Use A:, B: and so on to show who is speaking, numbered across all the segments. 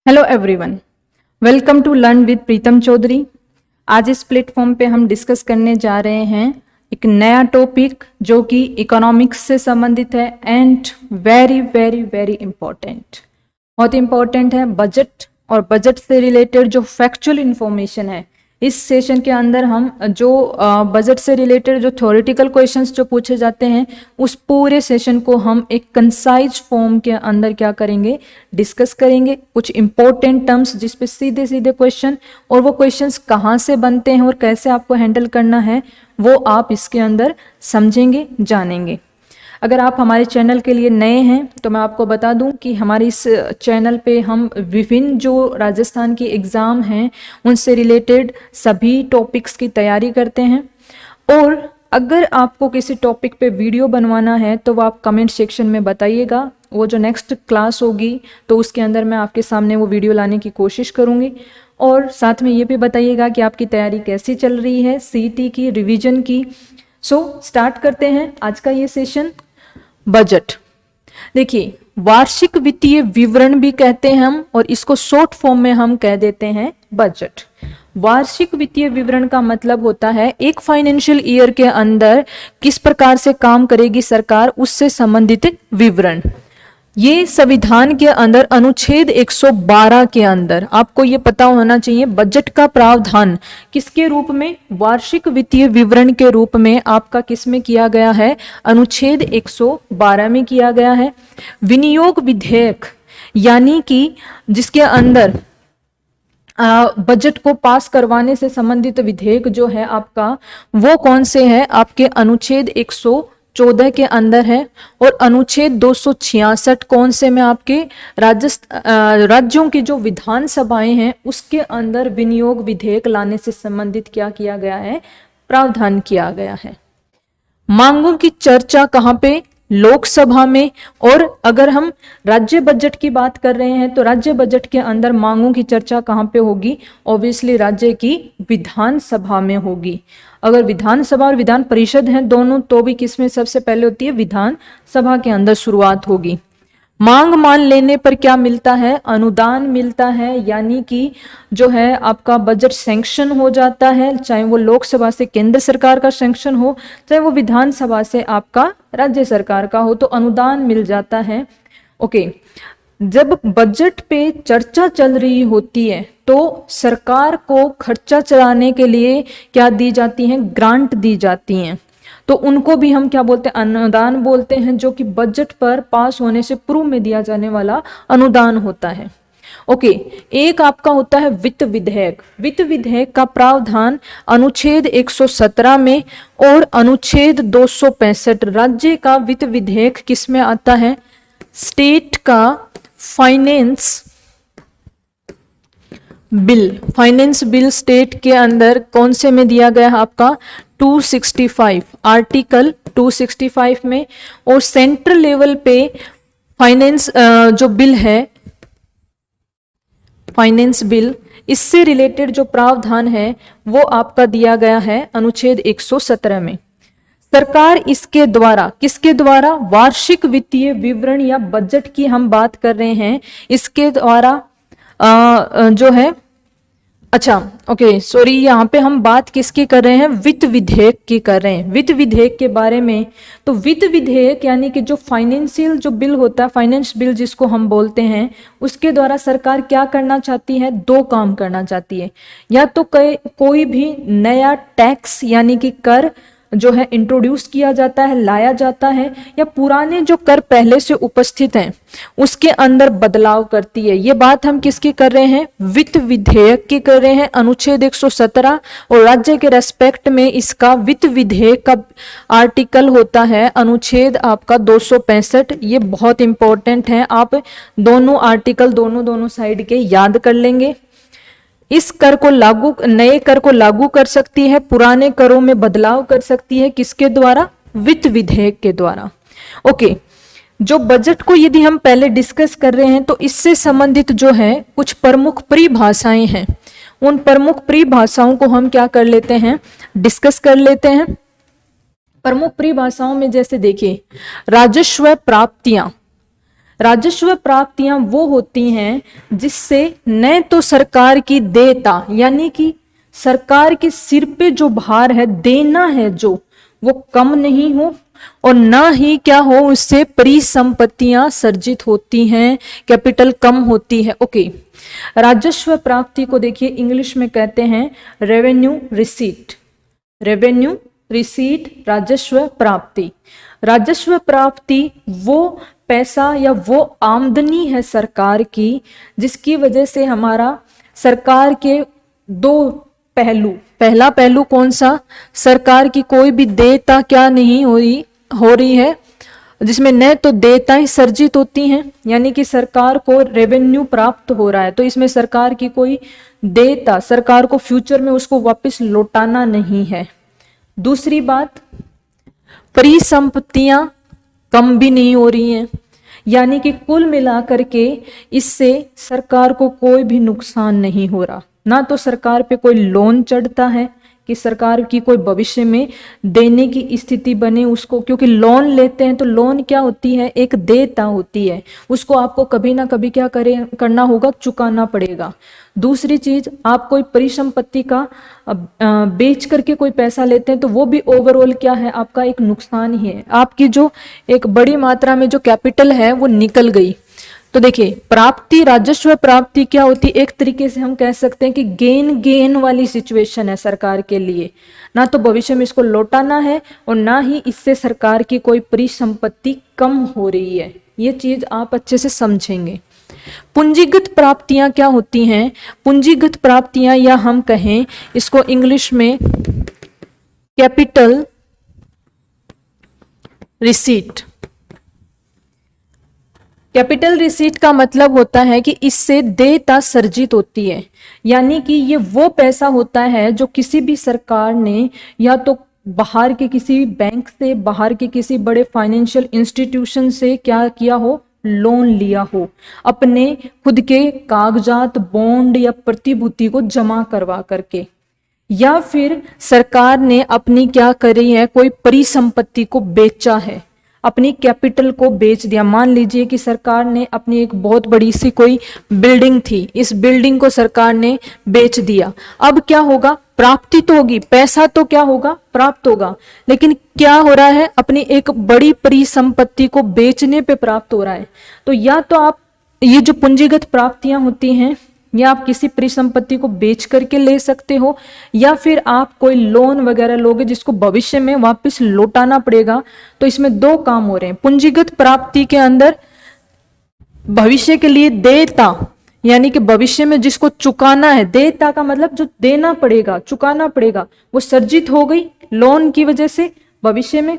A: Hello everyone, welcome to learn with Pritam Chaudhary. आज इस platform पे हम डिस्कस करने जा रहे हैं एक नया टॉपिक जो कि इकोनॉमिक्स से संबंधित है and very very very important, बहुत इम्पोर्टेंट है। बजट और बजट से रिलेटेड जो फैक्चुअल इंफॉर्मेशन है, इस सेशन के अंदर हम जो बजट से रिलेटेड जो थ्योरेटिकल क्वेश्चंस जो पूछे जाते हैं, उस पूरे सेशन को हम एक कंसाइज फॉर्म के अंदर क्या करेंगे, डिस्कस करेंगे। कुछ इंपॉर्टेंट टर्म्स जिस पे सीधे सीधे क्वेश्चन, और वो क्वेश्चंस कहाँ से बनते हैं और कैसे आपको हैंडल करना है, वो आप इसके अंदर समझेंगे, जानेंगे। अगर आप हमारे चैनल के लिए नए हैं तो मैं आपको बता दूं कि हमारे इस चैनल पे हम विभिन्न जो राजस्थान की एग्ज़ाम हैं उनसे रिलेटेड सभी टॉपिक्स की तैयारी करते हैं। और अगर आपको किसी टॉपिक पे वीडियो बनवाना है तो वो आप कमेंट सेक्शन में बताइएगा। वो जो नेक्स्ट क्लास होगी तो उसके अंदर मैं आपके सामने वो वीडियो लाने की कोशिश करूँगी। और साथ में ये भी बताइएगा कि आपकी तैयारी कैसी चल रही है सीईटी की, रिवीजन की। स्टार्ट करते हैं आज का ये सेशन। बजट, देखिए, वार्षिक वित्तीय विवरण भी कहते हैं हम, और इसको शॉर्ट फॉर्म में हम कह देते हैं बजट। वार्षिक वित्तीय विवरण का मतलब होता है एक फाइनेंशियल ईयर के अंदर किस प्रकार से काम करेगी सरकार, उससे संबंधित विवरण। ये संविधान के अंदर अनुच्छेद 112 के अंदर आपको ये पता होना चाहिए, बजट का प्रावधान किसके रूप में, वार्षिक वित्तीय विवरण के रूप में आपका किस में किया गया है, अनुच्छेद 112 में किया गया है। विनियोग विधेयक यानी कि जिसके अंदर बजट को पास करवाने से संबंधित विधेयक जो है आपका, वो कौन से है, आपके अनुच्छेद 114 के अंदर है। और अनुच्छेद 266 कौन से में, आपके राज्यों की जो विधानसभाएं हैं उसके अंदर विनियोग विधेयक लाने से संबंधित क्या किया गया है, प्रावधान किया गया है। मांगों की चर्चा कहाँ पे, लोकसभा में। और अगर हम राज्य बजट की बात कर रहे हैं तो राज्य बजट के अंदर मांगों की चर्चा कहाँ पे होगी, ऑब्वियसली राज्य की विधानसभा में होगी। अगर विधानसभा और विधान परिषद हैं दोनों, तो भी किसमें सबसे पहले होती है, विधानसभा के अंदर शुरुआत होगी। मांग मान लेने पर क्या मिलता है, अनुदान मिलता है, यानी कि जो है आपका बजट सैंक्शन हो जाता है, चाहे वो लोकसभा से केंद्र सरकार का सैंक्शन हो, चाहे वो विधानसभा से आपका राज्य सरकार का हो, तो अनुदान मिल जाता है। ओके, जब बजट पे चर्चा चल रही होती है तो सरकार को खर्चा चलाने के लिए क्या दी जाती हैं, ग्रांट दी जाती हैं। तो उनको भी हम क्या बोलते हैं, अनुदान बोलते हैं, जो कि बजट पर पास होने से पूर्व में दिया जाने वाला अनुदान होता है। ओके, एक आपका होता है वित्त विधेयक। वित्त विधेयक का प्रावधान अनुच्छेद 117 में और अनुच्छेद 265, राज्य का वित्त विधेयक किस में आता है, स्टेट का finance bill. Finance bill state के अंदर कौन से में दिया गया है, आपका 265, आर्टिकल 265 में। और सेंट्रल लेवल पे फाइनेंस जो बिल है, फाइनेंस बिल, इससे रिलेटेड जो प्रावधान है वो आपका दिया गया है अनुच्छेद 117 में। सरकार इसके द्वारा, किसके द्वारा, वार्षिक वित्तीय विवरण या बजट की हम बात कर रहे हैं, इसके द्वारा जो है, अच्छा ओके सॉरी, यहाँ पे हम बात किसकी कर रहे हैं, वित्त विधेयक की कर रहे हैं, वित्त विधेयक के बारे में। तो वित्त विधेयक यानी कि जो फाइनेंशियल जो बिल होता है, फाइनेंस बिल जिसको हम बोलते हैं, उसके द्वारा सरकार क्या करना चाहती है, दो काम करना चाहती है। या तो कोई भी नया टैक्स यानी कि कर जो है इंट्रोड्यूस किया जाता है, लाया जाता है, या पुराने जो कर पहले से उपस्थित हैं उसके अंदर बदलाव करती है। ये बात हम किसकी कर रहे हैं, वित्त विधेयक की कर रहे हैं, अनुच्छेद 117। और राज्य के रेस्पेक्ट में इसका वित्त विधेयक का आर्टिकल होता है अनुच्छेद आपका 265। ये बहुत इंपॉर्टेंट है, आप दोनों आर्टिकल दोनों साइड के याद कर लेंगे। इस कर को लागू, नए कर को लागू कर सकती है, पुराने करों में बदलाव कर सकती है, किसके द्वारा, वित्त विधेयक के द्वारा। ओके, जो बजट को यदि हम पहले डिस्कस कर रहे हैं तो इससे संबंधित जो है कुछ प्रमुख परिभाषाएं हैं, उन प्रमुख परिभाषाओं को हम क्या कर लेते हैं, डिस्कस कर लेते हैं। प्रमुख परिभाषाओं में जैसे देखिए, राजस्व प्राप्तियां, राजस्व प्राप्तियां वो होती हैं जिससे न तो सरकार की देयता यानी कि सरकार के सिर पे जो भार है, देना है जो, वो कम नहीं हो और ना ही क्या हो, उससे परिसंपत्तियां सर्जित होती हैं, कैपिटल कम होती है। ओके, राजस्व प्राप्ति को देखिए इंग्लिश में कहते हैं रेवेन्यू रिसीट। रेवेन्यू रिसीट, राजस्व प्राप्ति। राजस्व प्राप्ति वो पैसा या वो आमदनी है सरकार की जिसकी वजह से हमारा सरकार के दो पहलू, पहला पहलू कौन सा, सरकार की कोई भी देयता क्या नहीं हो रही है जिसमें न तो देयताएं सर्जित होती हैं यानी कि सरकार को रेवेन्यू प्राप्त हो रहा है, तो इसमें सरकार की कोई देयता सरकार को फ्यूचर में उसको वापस लौटाना नहीं है। दूसरी बात, परिसंपत्तियां कम भी नहीं हो रही हैं यानी कि कुल मिलाकर के इससे सरकार को कोई भी नुकसान नहीं हो रहा। ना तो सरकार पे कोई लोन चढ़ता है कि सरकार की कोई भविष्य में देने की स्थिति बने उसको, क्योंकि लोन लेते हैं तो लोन क्या होती है, एक देयता होती है, उसको आपको कभी ना कभी क्या करना होगा, चुकाना पड़ेगा। दूसरी चीज, आप कोई परिसंपत्ति का बेच करके कोई पैसा लेते हैं तो वो भी ओवरऑल क्या है, आपका एक नुकसान ही है। आपकी जो एक बड़ी मात्रा में जो कैपिटल है वो निकल गई। तो देखिए प्राप्ति, राजस्व प्राप्ति क्या होती है, एक तरीके से हम कह सकते हैं कि गेन वाली सिचुएशन है सरकार के लिए। ना तो भविष्य में इसको लौटाना है और ना ही इससे सरकार की कोई परिसंपत्ति कम हो रही है। ये चीज आप अच्छे से समझेंगे। पूंजीगत प्राप्तियां क्या होती हैं, पूंजीगत प्राप्तियां या हम कहें इसको इंग्लिश में कैपिटल रिसीट। कैपिटल रिसीट का मतलब होता है कि इससे देयता सर्जित होती है यानी कि ये वो पैसा होता है जो किसी भी सरकार ने या तो बाहर के किसी बैंक से, बाहर के किसी बड़े फाइनेंशियल इंस्टीट्यूशन से क्या किया हो, लोन लिया हो, अपने खुद के कागजात, बॉन्ड या प्रतिभूति को जमा करवा करके, या फिर सरकार ने अपनी क्या करी है, कोई परिसंपत्ति को बेचा है, अपनी कैपिटल को बेच दिया। मान लीजिए कि सरकार ने अपनी एक बहुत बड़ी सी कोई बिल्डिंग थी, इस बिल्डिंग को सरकार ने बेच दिया। अब क्या होगा, प्राप्ति तो होगी, पैसा तो क्या होगा, प्राप्त होगा, लेकिन क्या हो रहा है, अपनी एक बड़ी परिसंपत्ति को बेचने पे प्राप्त हो रहा है। तो या तो आप ये जो पूंजीगत प्राप्तियां होती हैं या आप किसी परिसंपत्ति को बेच करके ले सकते हो, या फिर आप कोई लोन वगैरह लोगे जिसको भविष्य में वापस लौटाना पड़ेगा। तो इसमें दो काम हो रहे हैं। पूंजीगत प्राप्ति के अंदर भविष्य के लिए देयता यानी कि भविष्य में जिसको चुकाना है, देयता का मतलब जो देना पड़ेगा, चुकाना पड़ेगा, वो सर्जित हो गई लोन की वजह से भविष्य में।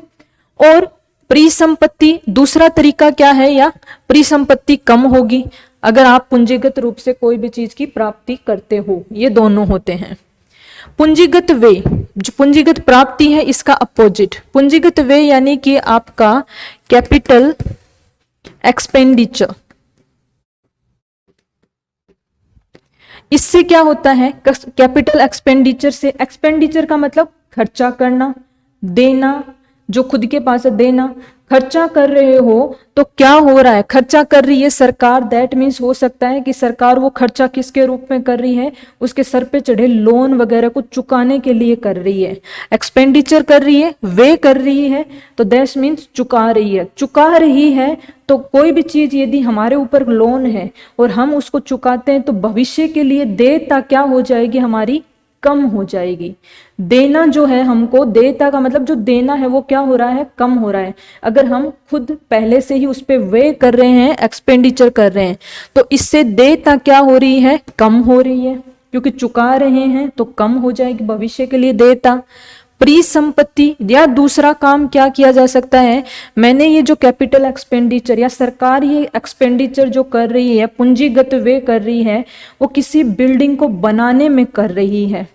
A: और परिसंपत्ति, दूसरा तरीका क्या है, या परिसंपत्ति कम होगी अगर आप पूंजीगत रूप से कोई भी चीज की प्राप्ति करते हो। ये दोनों होते हैं। पूंजीगत व्यय, जो पूंजीगत प्राप्ति है इसका अपोजिट पूंजीगत व्यय यानी कि आपका कैपिटल एक्सपेंडिचर। इससे क्या होता है, कैपिटल एक्सपेंडिचर से, एक्सपेंडिचर का मतलब खर्चा करना, देना, जो खुद के पास है देना। खर्चा कर रहे हो तो क्या हो रहा है, खर्चा कर रही है सरकार, दैट मीन्स हो सकता है कि सरकार वो खर्चा किसके रूप में कर रही है, उसके सर पे चढ़े लोन वगैरह को चुकाने के लिए कर रही है। एक्सपेंडिचर कर रही है, वे कर रही है, तो दैट मीन्स चुका रही है। चुका रही है तो कोई भी चीज यदि हमारे ऊपर लोन है और हम उसको चुकाते हैं तो भविष्य के लिए देयता क्या हो जाएगी, हमारी कम हो जाएगी। देना जो है हमको, देयता का मतलब जो देना है वो क्या हो रहा है, कम हो रहा है। अगर हम खुद पहले से ही उस पे व्यय कर रहे हैं, एक्सपेंडिचर कर रहे हैं, तो इससे देयता क्या हो रही है, कम हो रही है, क्योंकि चुका रहे हैं तो कम हो जाएगी भविष्य के लिए देयता। परिसंपत्ति या दूसरा काम क्या किया जा सकता है, मैंने ये जो कैपिटल एक्सपेंडिचर या सरकार ये एक्सपेंडिचर जो कर रही है, पूंजीगत व्यय कर रही है, वो किसी बिल्डिंग को बनाने में कर रही है।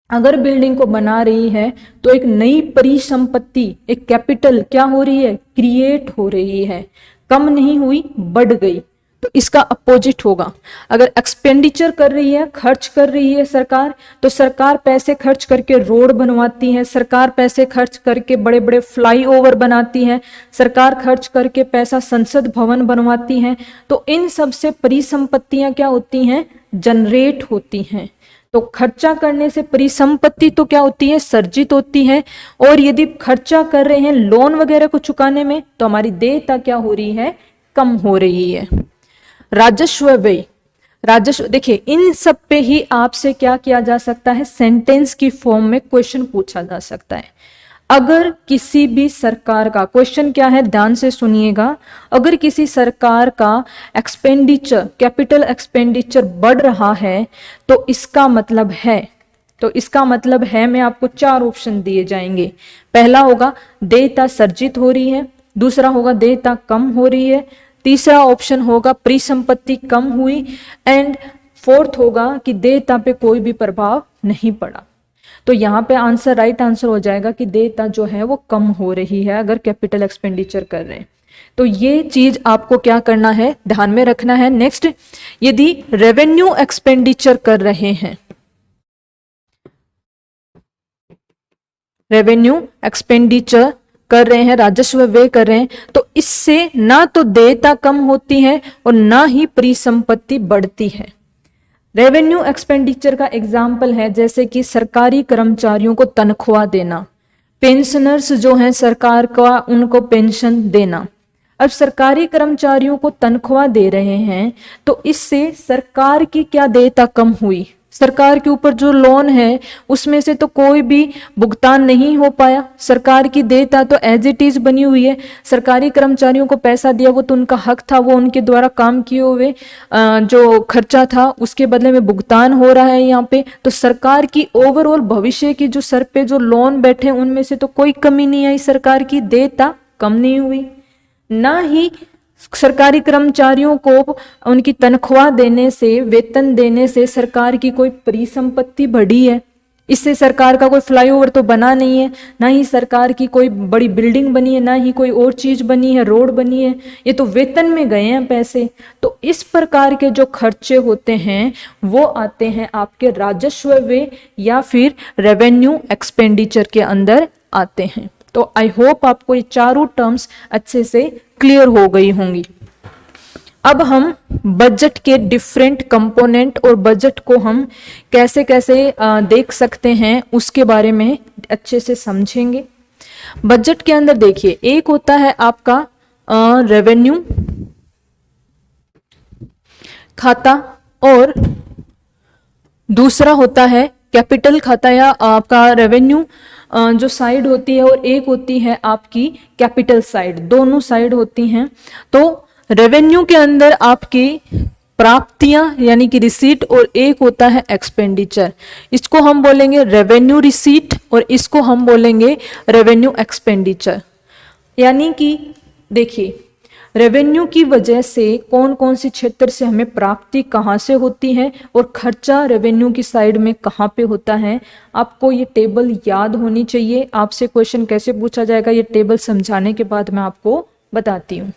A: अगर बिल्डिंग को बना रही है तो एक नई परिसंपत्ति, एक कैपिटल क्या हो रही है, क्रिएट हो रही है, कम नहीं हुई, बढ़ गई। तो इसका अपोजिट होगा। अगर एक्सपेंडिचर कर रही है, खर्च कर रही है सरकार, तो सरकार पैसे खर्च करके रोड बनवाती है, सरकार पैसे खर्च करके बड़े बड़े फ्लाईओवर बनाती है, सरकार खर्च करके पैसा संसद भवन बनवाती है। तो इन सब से परिसंपत्तियां क्या होती हैं, जनरेट होती हैं। तो खर्चा करने से परिसंपत्ति तो क्या होती है, सर्जित होती है। और यदि खर्चा कर रहे हैं लोन वगैरह को चुकाने में, तो हमारी देयता क्या हो रही है, कम हो रही है। राजस्व व्यय, राजस्व, देखिए इन सब पे ही आपसे क्या किया जा सकता है, सेंटेंस की फॉर्म में क्वेश्चन पूछा जा सकता है। अगर किसी भी सरकार का, क्वेश्चन क्या है ध्यान से सुनिएगा, अगर किसी सरकार का एक्सपेंडिचर, कैपिटल एक्सपेंडिचर बढ़ रहा है, तो इसका मतलब है, मैं आपको 4 ऑप्शन दिए जाएंगे। पहला होगा देयता सर्जित हो रही है, दूसरा होगा देयता कम हो रही है, तीसरा ऑप्शन होगा परिसंपत्ति कम हुई, एंड फोर्थ होगा कि देयता पे कोई भी प्रभाव नहीं पड़ा। तो यहाँ पे आंसर, राइट आंसर हो जाएगा कि देयता जो है वो कम हो रही है अगर कैपिटल एक्सपेंडिचर कर रहे हैं। तो ये चीज आपको क्या करना है, ध्यान में रखना है। नेक्स्ट, यदि रेवेन्यू एक्सपेंडिचर कर रहे हैं, रेवेन्यू एक्सपेंडिचर कर रहे हैं, राजस्व व्यय कर रहे हैं, तो इससे ना तो देयता कम होती है और ना ही परिसंपत्ति बढ़ती है। रेवेन्यू एक्सपेंडिचर का एग्जाम्पल है जैसे कि सरकारी कर्मचारियों को तनख्वाह देना, पेंशनर्स जो हैं सरकार का, उनको पेंशन देना। अब सरकारी कर्मचारियों को तनख्वाह दे रहे हैं, तो इससे सरकार की क्या देयता कम हुई, सरकार के ऊपर जो लोन है उसमें से तो कोई भी भुगतान नहीं हो पाया, सरकार की देयता तो एज इट इज बनी हुई है। सरकारी कर्मचारियों को पैसा दिया, वो तो उनका हक था, वो उनके द्वारा काम किए हुए जो खर्चा था उसके बदले में भुगतान हो रहा है यहाँ पे। तो सरकार की ओवरऑल भविष्य की जो सर पे जो लोन बैठे उनमें से तो कोई कमी नहीं आई, सरकार की देयता कम नहीं हुई। ना ही सरकारी कर्मचारियों को उनकी तनख्वाह देने से, वेतन देने से सरकार की कोई परिसंपत्ति बढ़ी है, इससे सरकार का कोई फ्लाईओवर तो बना नहीं है, ना ही सरकार की कोई बड़ी बिल्डिंग बनी है, ना ही कोई और चीज बनी है, रोड बनी है, ये तो वेतन में गए हैं पैसे। तो इस प्रकार के जो खर्चे होते हैं वो आते हैं आपके राजस्व व्यय या फिर रेवेन्यू एक्सपेंडिचर के अंदर आते हैं। तो आई होप आपको ये चारों टर्म्स अच्छे से क्लियर हो गई होंगी। अब हम बजट के डिफरेंट कंपोनेंट और बजट को हम कैसे कैसे देख सकते हैं उसके बारे में अच्छे से समझेंगे। बजट के अंदर देखिए, एक होता है आपका रेवेन्यू खाता और दूसरा होता है कैपिटल खाता या आपका रेवेन्यू जो साइड होती है, और एक होती है आपकी कैपिटल साइड, दोनों साइड होती हैं। तो रेवेन्यू के अंदर आपकी प्राप्तियां यानी कि रिसीट और एक होता है एक्सपेंडिचर, इसको हम बोलेंगे रेवेन्यू रिसीट और इसको हम बोलेंगे रेवेन्यू एक्सपेंडिचर। यानी कि देखिए रेवेन्यू की वजह से कौन कौन सी क्षेत्र से हमें प्राप्ति कहाँ से होती है और खर्चा रेवेन्यू की साइड में कहाँ पे होता है। आपको ये टेबल याद होनी चाहिए। आपसे क्वेश्चन कैसे पूछा जाएगा ये टेबल समझाने के बाद मैं आपको बताती हूँ।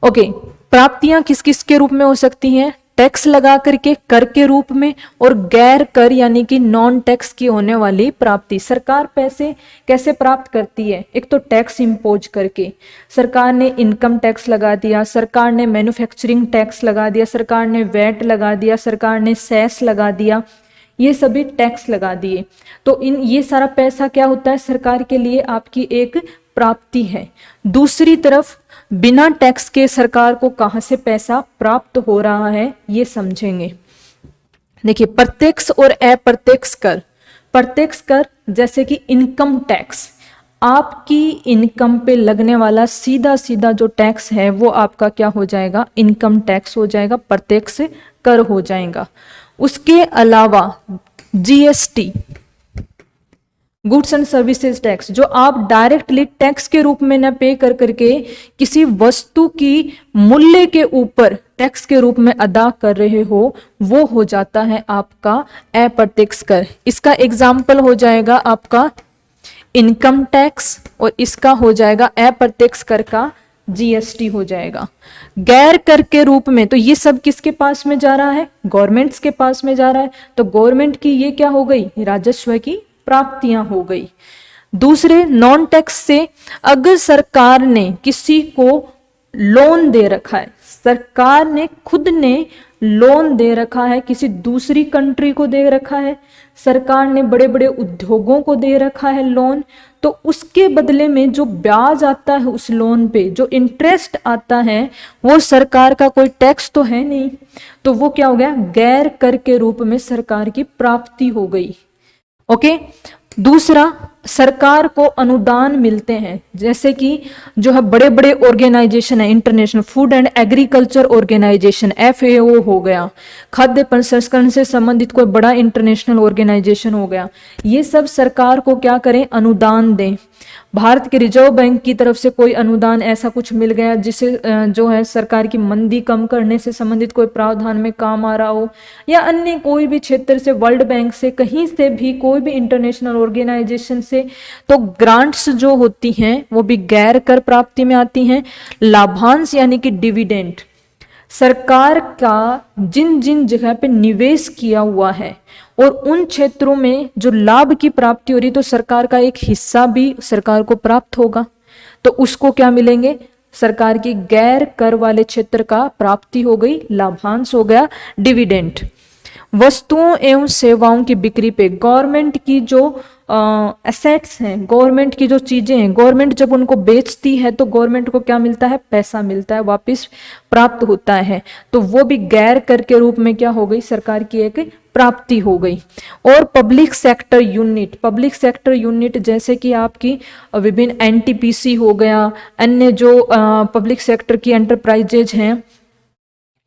A: ओके, प्राप्तियां किस किस के रूप में हो सकती हैं, टैक्स लगा करके, कर के रूप में, और गैर कर यानी कि नॉन टैक्स की होने वाली प्राप्ति। सरकार पैसे कैसे प्राप्त करती है, एक तो टैक्स इम्पोज करके, सरकार ने इनकम टैक्स लगा दिया, सरकार ने मैन्युफैक्चरिंग टैक्स लगा दिया, सरकार ने वैट लगा दिया, सरकार ने सेस लगा दिया, ये सभी टैक्स लगा दिए। तो ये सारा पैसा क्या होता है, सरकार के लिए आपकी एक प्राप्ति है। दूसरी तरफ बिना टैक्स के सरकार को कहां से पैसा प्राप्त हो रहा है ये समझेंगे। देखिए प्रत्यक्ष और अप्रत्यक्ष कर। प्रत्यक्ष कर जैसे कि इनकम टैक्स, आपकी इनकम पे लगने वाला सीधा सीधा जो टैक्स है वो आपका क्या हो जाएगा, इनकम टैक्स हो जाएगा, प्रत्यक्ष कर हो जाएगा। उसके अलावा GST, goods and services tax, जो आप डायरेक्टली टैक्स के रूप में न पे कर करके किसी वस्तु की मूल्य के ऊपर टैक्स के रूप में अदा कर रहे हो, वो हो जाता है आपका अप्रत्यक्ष कर। इसका एग्जाम्पल हो जाएगा आपका इनकम टैक्स और इसका हो जाएगा अप्रत्यक्ष कर का जीएसटी हो जाएगा। गैर कर के रूप में तो ये सब किसके पास में जा रहा है, गवर्नमेंट्स के पास में जा रहा है, तो गवर्नमेंट की ये क्या हो गई, राजस्व की प्राप्तियां हो गई। दूसरे नॉन टैक्स से, अगर सरकार ने किसी को लोन दे रखा है, सरकार ने खुद ने लोन दे रखा है, किसी दूसरी कंट्री को दे रखा है, सरकार ने बड़े बड़े उद्योगों को दे रखा है लोन, तो उसके बदले में जो ब्याज आता है उस लोन पे, जो इंटरेस्ट आता है, वो सरकार का कोई टैक्स तो है नहीं, तो वो क्या हो गया, गैर कर के रूप में सरकार की प्राप्ति हो गई। ओके। दूसरा, सरकार को अनुदान मिलते हैं, जैसे कि जो है बड़े बड़े ऑर्गेनाइजेशन है, international food and agriculture organisation FAO हो गया, खाद्य प्रसंस्करण से संबंधित कोई बड़ा इंटरनेशनल ऑर्गेनाइजेशन हो गया, ये सब सरकार को क्या करें, अनुदान दें। भारत के रिजर्व बैंक की तरफ से कोई अनुदान ऐसा कुछ मिल गया जिसे जो है सरकार की मंदी कम करने से संबंधित कोई प्रावधान में काम आ रहा हो, या अन्य कोई भी क्षेत्र से, वर्ल्ड बैंक से, कहीं से भी, कोई भी इंटरनेशनल ऑर्गेनाइजेशन से, तो ग्रांट्स जो होती हैं वो भी गैर कर प्राप्ति में आती हैं। लाभांश यानी कि डिविडेंड, सरकार का जिन जिन जगह पे निवेश किया हुआ है और उन क्षेत्रों में जो लाभ की प्राप्ति हो रही, तो सरकार का एक हिस्सा भी सरकार को प्राप्त होगा, तो उसको क्या मिलेंगे, सरकार की गैर कर वाले क्षेत्र का प्राप्ति हो गई, लाभांश हो गया, डिविडेंड। वस्तुओं एवं सेवाओं की बिक्री पे, गवर्नमेंट की जो एसेट्स हैं, गवर्नमेंट की जो चीजें हैं, गवर्नमेंट जब उनको बेचती है तो गवर्नमेंट को क्या मिलता है, पैसा मिलता है, वापस प्राप्त होता है, तो वो भी गैर कर के रूप में क्या हो गई, सरकार की एक प्राप्ति हो गई। और public sector unit, public sector unit जैसे कि आपकी विभिन्न NTPC हो गया, अन्य जो पब्लिक सेक्टर की एंटरप्राइजेज हैं,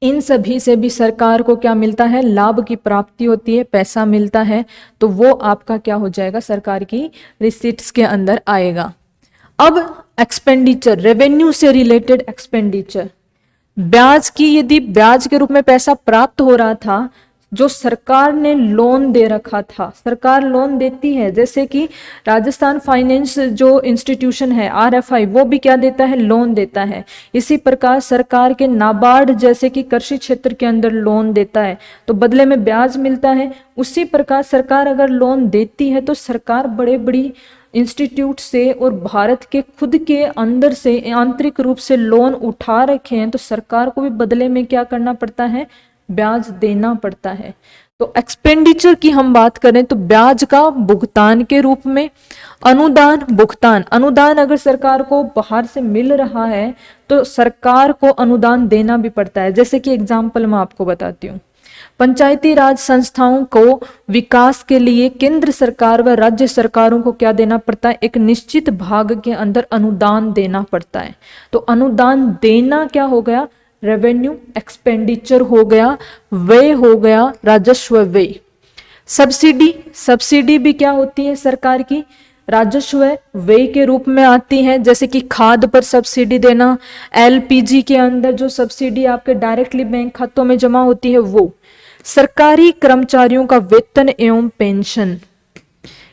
A: इन सभी से भी सरकार को क्या मिलता है, लाभ की प्राप्ति होती है, पैसा मिलता है, तो वो आपका क्या हो जाएगा, सरकार की रिसीट्स के अंदर आएगा। अब एक्सपेंडिचर, रेवेन्यू से रिलेटेड एक्सपेंडिचर, ब्याज की, यदि ब्याज के रूप में पैसा प्राप्त हो रहा था, जो सरकार ने लोन दे रखा था, सरकार लोन देती है, जैसे कि राजस्थान फाइनेंस जो इंस्टीट्यूशन है RFI, वो भी क्या देता है, लोन देता है। इसी प्रकार सरकार के नाबार्ड जैसे कि कृषि क्षेत्र के अंदर लोन देता है, तो बदले में ब्याज मिलता है। उसी प्रकार सरकार अगर लोन देती है तो सरकार बड़े बड़ी इंस्टीट्यूट से और भारत के खुद के अंदर से आंतरिक रूप से लोन उठा रखे हैं, तो सरकार को भी बदले में क्या करना पड़ता है, ब्याज देना पड़ता है। तो एक्सपेंडिचर की हम बात करें तो ब्याज का भुगतान के रूप में, अनुदान भुगतान, अनुदान अगर सरकार को बाहर से मिल रहा है तो सरकार को अनुदान देना भी पड़ता है। जैसे कि एग्जाम्पल मैं आपको बताती हूँ, पंचायती राज संस्थाओं को विकास के लिए केंद्र सरकार व राज्य सरकारों को क्या देना पड़ता है, एक निश्चित भाग के अंदर अनुदान देना पड़ता है। तो अनुदान देना क्या हो गया, रेवेन्यू एक्सपेंडिचर हो गया, व्यय हो गया, राजस्व व्यय। सब्सिडी, सब्सिडी भी क्या होती है, सरकार की राजस्व व्यय के रूप में आती है। जैसे कि खाद पर सब्सिडी देना, LPG के अंदर जो सब्सिडी आपके डायरेक्टली बैंक खातों में जमा होती है वो, सरकारी कर्मचारियों का वेतन एवं पेंशन,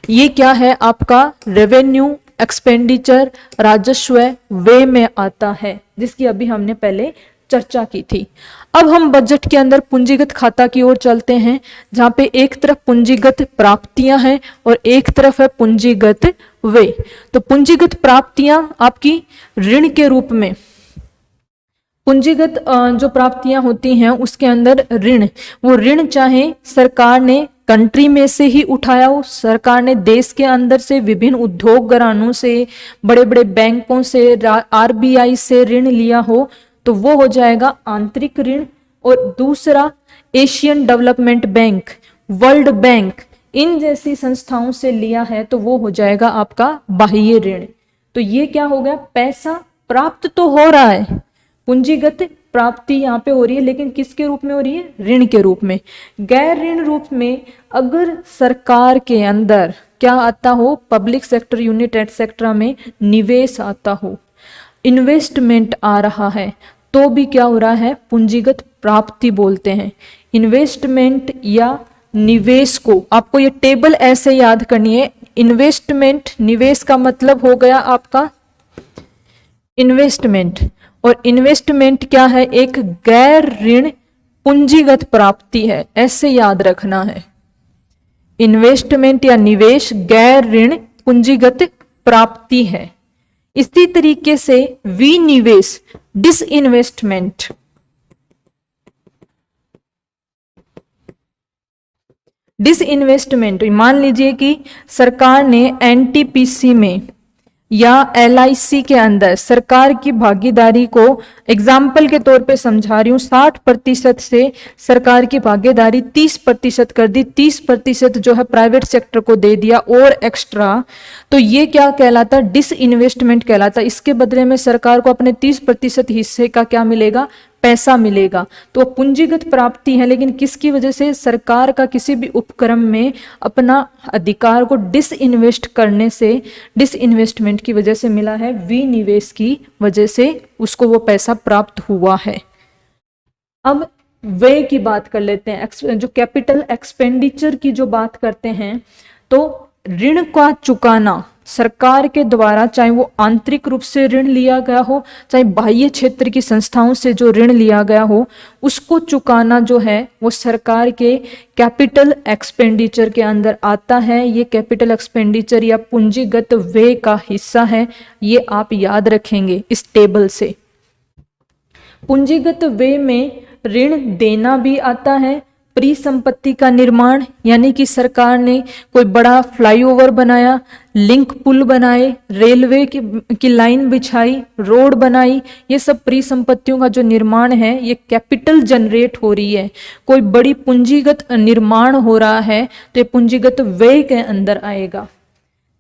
A: ये क्या है आपका रेवेन्यू एक्सपेंडिचर राजस्व व्यय में आता है, जिसकी अभी हमने पहले चर्चा की थी। अब हम बजट के अंदर पूंजीगत खाता की ओर चलते हैं, जहां पे एक तरफ पूंजीगत प्राप्तियां हैं और एक तरफ है पूंजीगत व्यय। तो पूंजीगत प्राप्तियां आपकी ऋण के रूप में, पूंजीगत जो प्राप्तियां होती हैं उसके अंदर ऋण, वो ऋण चाहे सरकार ने कंट्री में से ही उठाया हो, सरकार ने देश के अंदर से विभिन्न उद्योग घरानों से, बड़े बड़े बैंकों से, RBI से ऋण लिया हो, तो वो हो जाएगा आंतरिक ऋण। और दूसरा Asian development bank, world bank, इन जैसी संस्थाओं से लिया है तो वो हो जाएगा आपका बाह्य ऋण। तो ये क्या हो गया, पैसा प्राप्त तो हो रहा है, पूंजीगत प्राप्ति यहाँ पे हो रही है, लेकिन किसके रूप में हो रही है, ऋण के रूप में। गैर ऋण रूप में अगर सरकार के अंदर क्या आता हो, पब्लिक सेक्टर यूनिट एटसेट्रा में निवेश आता हो, इन्वेस्टमेंट आ रहा है, तो भी क्या हो रहा है, पूंजीगत प्राप्ति बोलते हैं। इन्वेस्टमेंट या निवेश को आपको ये टेबल ऐसे याद करनी है, इन्वेस्टमेंट निवेश का मतलब हो गया आपका इन्वेस्टमेंट, और इन्वेस्टमेंट क्या है? एक गैर ऋण पूंजीगत प्राप्ति है, ऐसे याद रखना है। इन्वेस्टमेंट या निवेश गैर ऋण पूंजीगत प्राप्ति है। इसी तरीके से विनिवेश, डिसइन्वेस्टमेंट, डिसइन्वेस्टमेंट मान लीजिए कि सरकार ने एनटीपीसी में या एलआईसी के अंदर सरकार की भागीदारी को, एग्जाम्पल के तौर पे समझा रही हूँ, 60% से सरकार की भागीदारी 30% कर दी, 30% जो है प्राइवेट सेक्टर को दे दिया और एक्स्ट्रा, तो ये क्या कहलाता? डिसइन्वेस्टमेंट कहलाता। इसके बदले में सरकार को अपने 30% हिस्से का क्या मिलेगा? पैसा मिलेगा। तो पूंजीगत प्राप्ति है, लेकिन किसकी वजह से? सरकार का किसी भी उपक्रम में अपना अधिकार को डिसइन्वेस्ट करने से, डिसइन्वेस्टमेंट की वजह से मिला है, विनिवेश की वजह से उसको वो पैसा प्राप्त हुआ है। अब व्यय की बात कर लेते हैं, जो कैपिटल एक्सपेंडिचर की जो बात करते हैं, तो ऋण का चुकाना सरकार के द्वारा, चाहे वो आंतरिक रूप से ऋण लिया गया हो, चाहे बाह्य क्षेत्र की संस्थाओं से जो ऋण लिया गया हो, उसको चुकाना जो है वो सरकार के कैपिटल एक्सपेंडिचर के अंदर आता है। ये कैपिटल एक्सपेंडिचर या पूंजीगत व्यय का हिस्सा है, ये आप याद रखेंगे इस टेबल से। पूंजीगत व्यय में ऋण देना भी आता है, परिसंपत्ति का निर्माण, यानी कि सरकार ने कोई बड़ा फ्लाईओवर बनाया, लिंक पुल बनाए, रेलवे की लाइन बिछाई, रोड बनाई, ये सब परिसंपत्तियों का जो निर्माण है, ये कैपिटल जनरेट हो रही है। कोई बड़ी पूंजीगत निर्माण हो रहा है तो ये पूंजीगत व्यय के अंदर आएगा।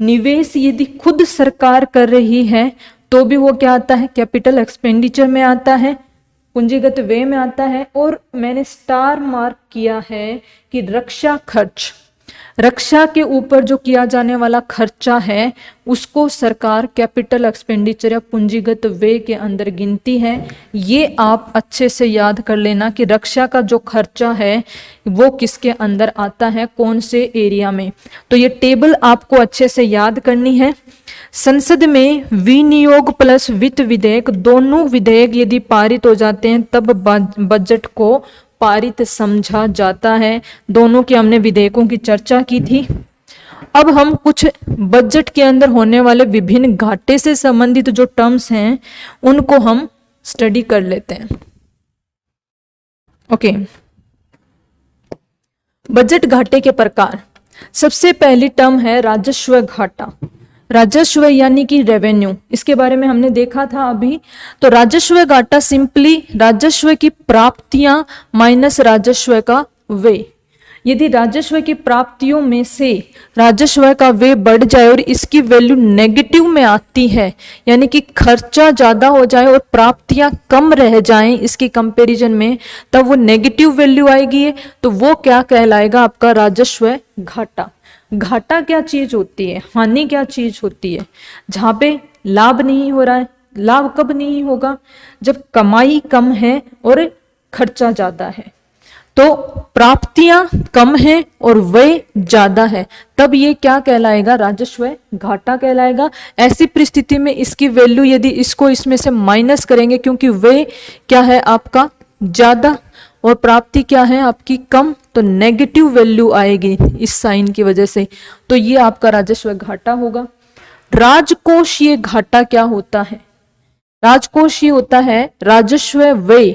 A: निवेश यदि खुद सरकार कर रही है तो भी वो क्या आता है? कैपिटल एक्सपेंडिचर में आता है, पूंजीगत व्यय में आता है। और मैंने स्टार मार्क किया है कि रक्षा खर्च, रक्षा के ऊपर जो किया जाने वाला खर्चा है उसको सरकार कैपिटल एक्सपेंडिचर या पूंजीगत व्यय के अंदर गिनती है। ये आप अच्छे से याद कर लेना कि रक्षा का जो खर्चा है वो किसके अंदर आता है, कौन से एरिया में। तो ये टेबल आपको अच्छे से याद करनी है। संसद में विनियोग प्लस वित्त विधेयक, दोनों विधेयक यदि पारित हो जाते हैं तब बजट को पारित समझा जाता है। दोनों के हमने विधेयकों की चर्चा की थी। अब हम कुछ बजट के अंदर होने वाले विभिन्न घाटे से संबंधित जो टर्म्स हैं उनको हम स्टडी कर लेते हैं। ओके, बजट घाटे के प्रकार। सबसे पहली टर्म है राजस्व घाटा। राजस्व यानी कि रेवेन्यू, इसके बारे में हमने देखा था अभी। तो राजस्व घाटा सिंपली राजस्व की प्राप्तियां माइनस राजस्व का व्यय। यदि राजस्व की प्राप्तियों में से राजस्व का व्यय बढ़ जाए और इसकी वैल्यू नेगेटिव में आती है, यानी कि खर्चा ज्यादा हो जाए और प्राप्तियां कम रह जाएं इसकी कंपैरिजन में, तब वो नेगेटिव वैल्यू आएगी। तो वो क्या कहलाएगा? आपका राजस्व घाटा। घाटा क्या चीज होती है? हानि क्या चीज होती है? जहां पे लाभ नहीं हो रहा है। लाभ कब नहीं होगा? जब कमाई कम है और खर्चा ज्यादा है। तो प्राप्तियां कम है और व्यय ज्यादा है, तब ये क्या कहलाएगा? राजस्व घाटा कहलाएगा। ऐसी परिस्थिति में इसकी वैल्यू यदि इसको इसमें से माइनस करेंगे, क्योंकि व्यय क्या है आपका ज्यादा और प्राप्ति क्या है आपकी कम, तो नेगेटिव वैल्यू आएगी इस साइन की वजह से। तो ये आपका राजस्व घाटा होगा। राजकोषीय घाटा क्या होता है? राजकोषीय होता है राजस्व व्यय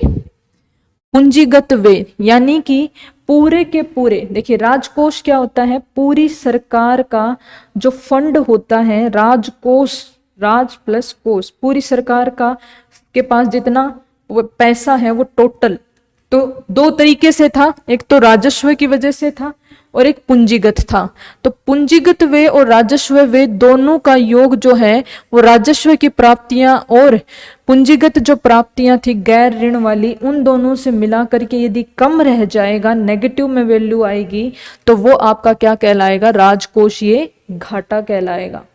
A: पूंजीगत व्यय, यानी कि पूरे के पूरे, देखिए राजकोष क्या होता है? पूरी सरकार का जो फंड होता है, राजकोष, राज प्लस कोष, पूरी सरकार का के पास जितना वो पैसा है वो टोटल। तो दो तरीके से था, एक तो राजस्व की वजह से था और एक पूंजीगत था। तो पूंजीगत व्यय और राजस्व व्यय दोनों का योग जो है वो राजस्व की प्राप्तियां और पूंजीगत जो प्राप्तियां थी गैर ऋण वाली, उन दोनों से मिला करके यदि कम रह जाएगा, नेगेटिव में वैल्यू आएगी, तो वो आपका क्या कहलाएगा? राजकोषीय घाटा कहलाएगा।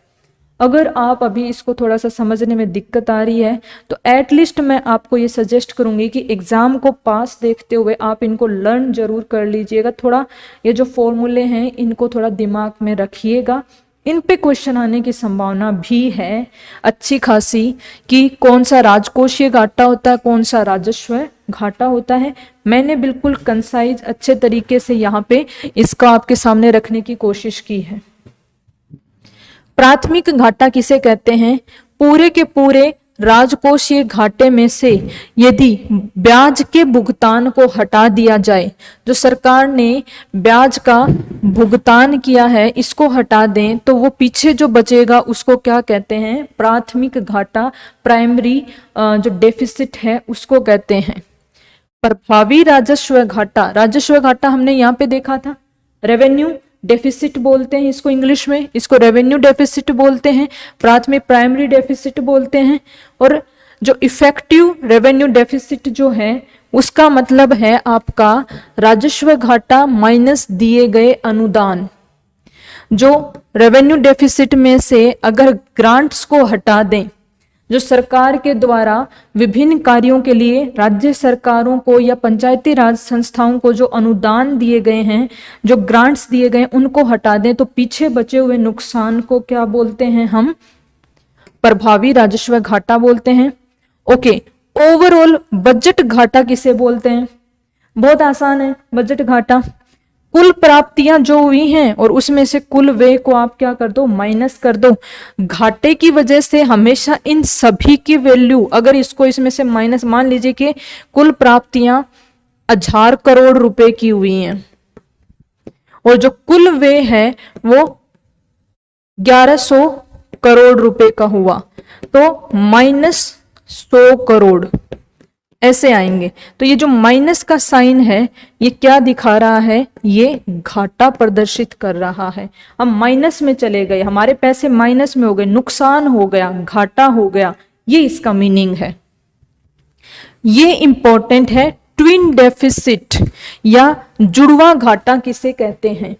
A: अगर आप अभी इसको थोड़ा सा समझने में दिक्कत आ रही है तो एटलीस्ट मैं आपको ये सजेस्ट करूंगी कि एग्जाम को पास देखते हुए आप इनको लर्न जरूर कर लीजिएगा। थोड़ा ये जो फॉर्मूले हैं इनको थोड़ा दिमाग में रखिएगा, इन पे क्वेश्चन आने की संभावना भी है अच्छी खासी कि कौन सा राजकोषीय घाटा होता है, कौन सा राजस्व घाटा होता है। मैंने बिल्कुल कंसाइज अच्छे तरीके से यहाँ पे इसका आपके सामने रखने की कोशिश की है। प्राथमिक घाटा किसे कहते हैं? पूरे के पूरे राजकोषीय घाटे में से यदि ब्याज के भुगतान को हटा दिया जाए, जो सरकार ने ब्याज का भुगतान किया है इसको हटा दें, तो वो पीछे जो बचेगा उसको क्या कहते हैं? प्राथमिक घाटा, प्राइमरी जो डेफिसिट है उसको कहते हैं। प्रभावी राजस्व घाटा, राजस्व घाटा हमने यहाँ पे देखा था, रेवेन्यू डेफिसिट बोलते हैं इसको इंग्लिश में, इसको रेवेन्यू डेफिसिट बोलते हैं, प्राथमिक प्राइमरी डेफिसिट बोलते हैं। और जो इफेक्टिव रेवेन्यू डेफिसिट जो है उसका मतलब है आपका राजस्व घाटा माइनस दिए गए अनुदान। जो रेवेन्यू डेफिसिट में से अगर ग्रांट्स को हटा दें, जो सरकार के द्वारा विभिन्न कार्यों के लिए राज्य सरकारों को या पंचायती राज संस्थाओं को जो अनुदान दिए गए हैं, जो ग्रांट्स दिए गए, उनको हटा दें, तो पीछे बचे हुए नुकसान को क्या बोलते हैं? हम प्रभावी राजस्व घाटा बोलते हैं। ओके, ओवरऑल बजट घाटा किसे बोलते हैं? बहुत आसान है बजट घाटा। कुल प्राप्तियां जो हुई हैं और उसमें से कुल व्यय को आप क्या कर दो? माइनस कर दो। घाटे की वजह से हमेशा इन सभी की वैल्यू, अगर इसको इसमें से माइनस, मान लीजिए कि कुल प्राप्तियां 1000 करोड़ रुपए की हुई हैं और जो कुल व्यय है वो 1100 करोड़ रुपए का हुआ, तो -100 करोड़ ऐसे आएंगे। तो ये जो माइनस का साइन है ये क्या दिखा रहा है? ये घाटा प्रदर्शित कर रहा है। हम माइनस में चले गए, हमारे पैसे माइनस में हो गए, नुकसान हो गया, घाटा हो गया, ये इसका मीनिंग है। ये इंपॉर्टेंट है। ट्विन डेफिसिट या जुड़वा घाटा किसे कहते हैं?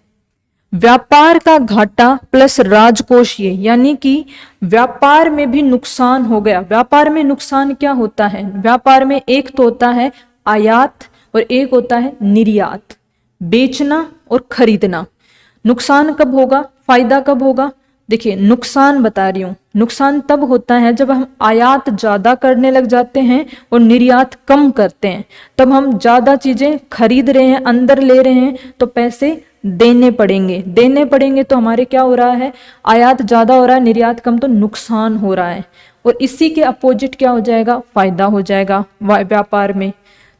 A: व्यापार का घाटा प्लस राजकोषीय, यानी कि व्यापार में भी नुकसान हो गया। व्यापार में नुकसान क्या होता है? व्यापार में एक तो होता है आयात और एक होता है निर्यात, बेचना और खरीदना। नुकसान कब होगा, फायदा कब होगा? देखिए, नुकसान बता रही हूं, नुकसान तब होता है जब हम आयात ज्यादा करने लग जाते हैं और निर्यात कम करते हैं। तब हम ज्यादा चीजें खरीद रहे हैं, अंदर ले रहे हैं, तो पैसे देने पड़ेंगे तो हमारे क्या हो रहा है? आयात ज्यादा हो रहा है, निर्यात कम, तो नुकसान हो रहा है। और इसी के अपोजिट क्या हो जाएगा? फायदा हो जाएगा व्यापार में।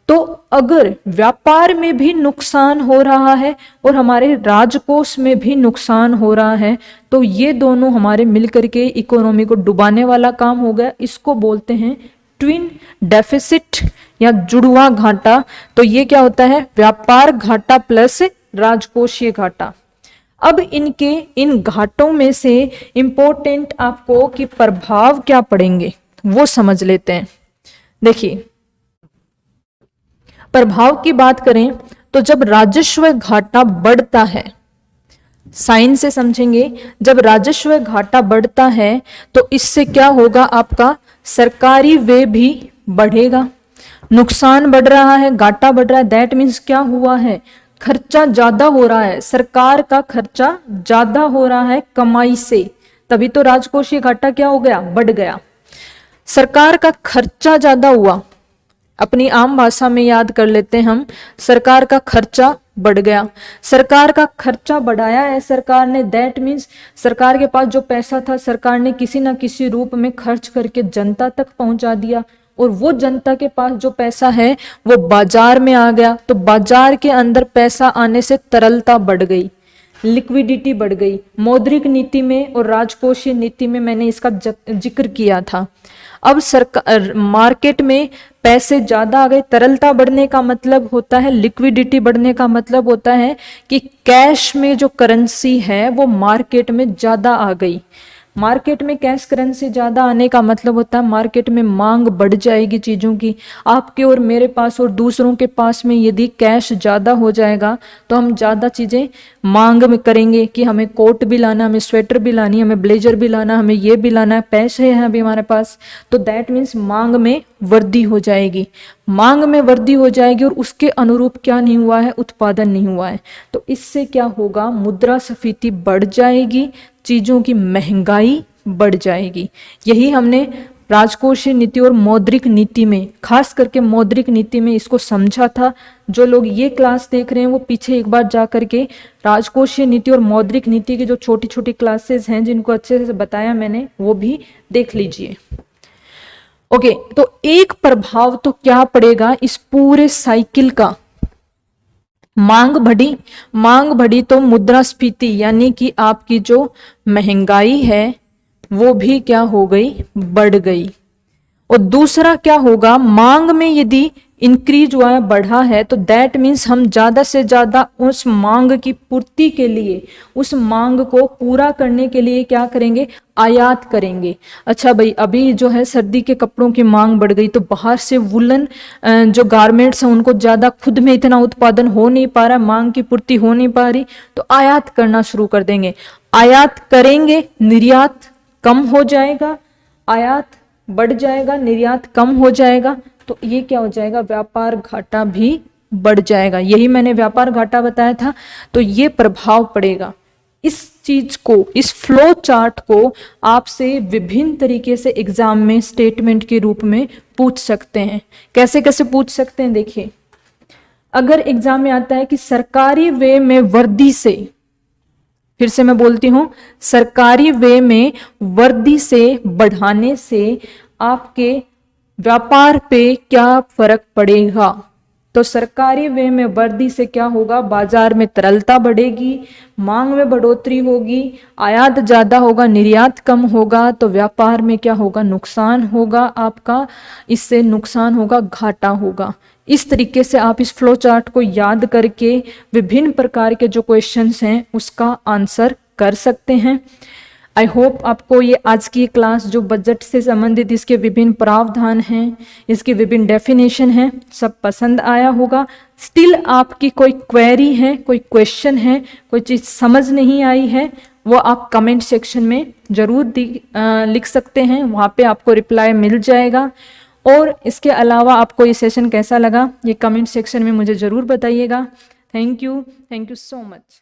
A: तो अगर व्यापार में भी नुकसान हो रहा है और हमारे राजकोष में भी नुकसान हो रहा है, तो ये दोनों हमारे मिलकर के इकोनॉमी को डुबाने वाला काम हो गया। इसको बोलते हैं ट्विन डेफिसिट या जुड़वा घाटा। तो ये क्या होता है? व्यापार घाटा प्लस राजकोषीय घाटा। अब इन घाटों में से इंपॉर्टेंट आपको कि प्रभाव क्या पड़ेंगे वो समझ लेते हैं। देखिए, प्रभाव की बात करें तो जब राजस्व घाटा बढ़ता है, साइन से समझेंगे, जब राजस्व घाटा बढ़ता है तो इससे क्या होगा? आपका सरकारी व्यय भी बढ़ेगा। नुकसान बढ़ रहा है, घाटा बढ़ रहा है, दैट मीन्स क्या हुआ है? खर्चा ज्यादा हो रहा है, सरकार का खर्चा ज्यादा हो रहा है कमाई से, तभी तो राजकोषीय घाटा क्या हो गया? बढ़ गया। सरकार का खर्चा ज्यादा हुआ, अपनी आम भाषा में याद कर लेते हैं हम, सरकार का खर्चा बढ़ गया। सरकार का खर्चा बढ़ाया है सरकार ने, दैट मीन्स सरकार के पास जो पैसा था सरकार ने किसी ना किसी रूप में खर्च करके जनता तक पहुंचा दिया, और वो जनता के पास जो पैसा है वो बाजार में आ गया। तो बाजार के अंदर पैसा आने से तरलता बढ़ गई, लिक्विडिटी बढ़ गई। मौद्रिक नीति में और राजकोषीय नीति में मैंने इसका जिक्र किया था। अब सरकार मार्केट में पैसे ज्यादा आ गए, तरलता बढ़ने का मतलब होता है, लिक्विडिटी बढ़ने का मतलब होता है कि कैश में जो करेंसी है वो मार्केट में ज्यादा आ गई। मार्केट में कैश करेंसी ज्यादा आने का मतलब होता है मार्केट में मांग बढ़ जाएगी चीजों की। आपके और मेरे पास और दूसरों के पास में यदि कैश ज्यादा हो जाएगा तो हम ज्यादा चीजें मांग में करेंगे कि हमें कोट भी लाना, हमें स्वेटर भी लानी, हमें ब्लेजर भी लाना, हमें ये भी लाना है, पैसे हैं अभी हमारे पास, तो दैट मीन्स मांग में वृद्धि हो जाएगी। मांग में वृद्धि हो जाएगी और उसके अनुरूप क्या नहीं हुआ है, उत्पादन नहीं हुआ है। तो इससे क्या होगा, मुद्रास्फीति बढ़ जाएगी, चीजों की महंगाई बढ़ जाएगी। यही हमने राजकोषीय नीति और मौद्रिक नीति में, खास करके मौद्रिक नीति में इसको समझा था। जो लोग ये क्लास देख रहे हैं वो पीछे एक बार जा करके राजकोषीय नीति और मौद्रिक नीति की जो छोटी छोटी क्लासेस हैं जिनको अच्छे से बताया मैंने, वो भी देख लीजिए। ओके, तो एक प्रभाव तो क्या पड़ेगा इस पूरे साइकिल का, मांग बढ़ी तो मुद्रास्फीति यानी कि आपकी जो महंगाई है वो भी क्या हो गई, बढ़ गई। और दूसरा क्या होगा, मांग में यदि इंक्रीज हुआ है, बढ़ा है, तो दैट मीन्स हम ज्यादा से ज्यादा उस मांग की पूर्ति के लिए, उस मांग को पूरा करने के लिए क्या करेंगे, आयात करेंगे। अच्छा भाई, अभी जो है सर्दी के कपड़ों की मांग बढ़ गई तो बाहर से वुलन जो गारमेंट्स हैं उनको ज्यादा खुद में इतना उत्पादन हो नहीं पा रहा, मांग की पूर्ति हो नहीं पा रही, तो आयात करना शुरू कर देंगे। आयात करेंगे, निर्यात कम हो जाएगा, आयात बढ़ जाएगा, निर्यात कम हो जाएगा, तो ये क्या हो जाएगा, व्यापार घाटा भी बढ़ जाएगा। यही मैंने व्यापार घाटा बताया था। तो ये प्रभाव पड़ेगा। इस चीज को, इस फ्लो चार्ट को आपसे विभिन्न तरीके से एग्जाम में स्टेटमेंट के रूप में पूछ सकते हैं। कैसे कैसे पूछ सकते हैं, देखिए, अगर एग्जाम में आता है कि सरकारी व्यय में वृद्धि से, फिर से मैं बोलती हूं, सरकारी व्यय में वृद्धि से, बढ़ाने से आपके व्यापार पे क्या फर्क पड़ेगा। तो सरकारी व्यय में वृद्धि से क्या होगा, बाजार में तरलता बढ़ेगी, मांग में बढ़ोतरी होगी, आयात ज्यादा होगा, निर्यात कम होगा, तो व्यापार में क्या होगा, नुकसान होगा आपका, इससे नुकसान होगा, घाटा होगा। इस तरीके से आप इस फ्लो चार्ट को याद करके विभिन्न प्रकार के जो क्वेश्चंस हैं उसका आंसर कर सकते हैं। आई होप आपको ये आज की क्लास जो बजट से संबंधित इसके विभिन्न प्रावधान हैं, इसकी विभिन्न डेफिनेशन हैं, सब पसंद आया होगा। स्टिल आपकी कोई क्वेरी है, कोई क्वेश्चन है, कोई चीज़ समझ नहीं आई है, वो आप कमेंट सेक्शन में जरूर लिख सकते हैं, वहाँ पे आपको रिप्लाई मिल जाएगा। और इसके अलावा आपको ये सेशन कैसा लगा ये कमेंट सेक्शन में मुझे ज़रूर बताइएगा। Thank you so much.